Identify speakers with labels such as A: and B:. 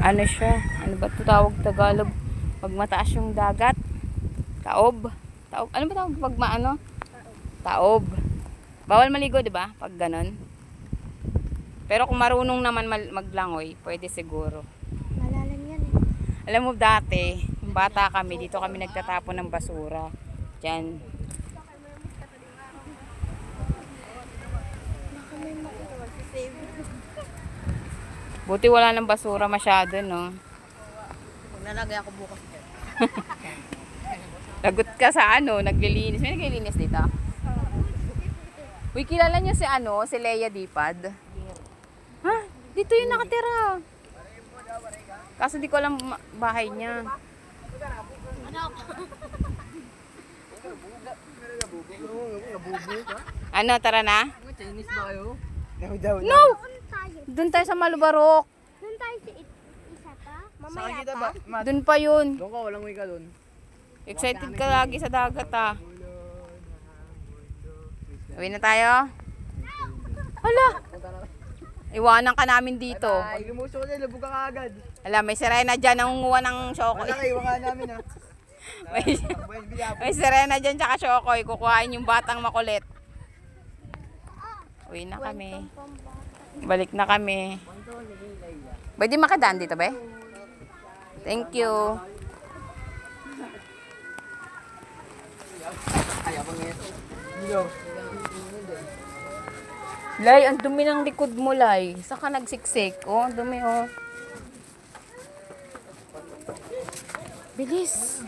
A: Ano siya? Ano ba ito tawag Tagalog? Pag mataas yung dagat. Taob. Taob. Ano ba tawag pag maano? Taob. Bawal maligo, di ba? Pag ganon. Pero kung marunong naman maglangoy, pwede siguro.
B: Malalim yan eh.
A: Alam mo dati, yung bata kami, dito kami nagtatapon ng basura. Diyan.
B: Baka may makasave.
A: Buti wala ng basura masyado, no?
B: Nalagay ako bukas.
A: Lagot ka sa ano, naglilinis. May naglilinis dito? Uy, kilala niyo si ano, si Leia Dipad? Ha? Dito yung nakatira. Kaso di ko alam bahay niya. Ano, tara na?
C: Chinese ba kayo?
A: No! Doon tayo sa Malubarok.
B: Doon tayo sa isa pa?
C: Saan
B: Mamaya
C: kita
B: pa?
C: ba?
A: Doon pa yun.
C: Doon ka, walang wika doon.
A: Excited ka lagi sa dagat ah. Uwi na tayo? Hala! Iwanan ka namin dito.
C: Pag lumusok ka dyan, labog ka agad.
A: Alam, may sirena dyan nangunguha ng Shokoy.
C: Wala kayo, waka namin ha.
A: May sirena dyan tsaka Shokoy. Kukuhain yung batang makulit. Uwi na kami. Balik na kami. Pwede makadaan dito, be? Thank you. Lay, ang dumi ng likod mo, Lay. Saan ka nagsiksik? Oh, ang dumi, oh. Bilis.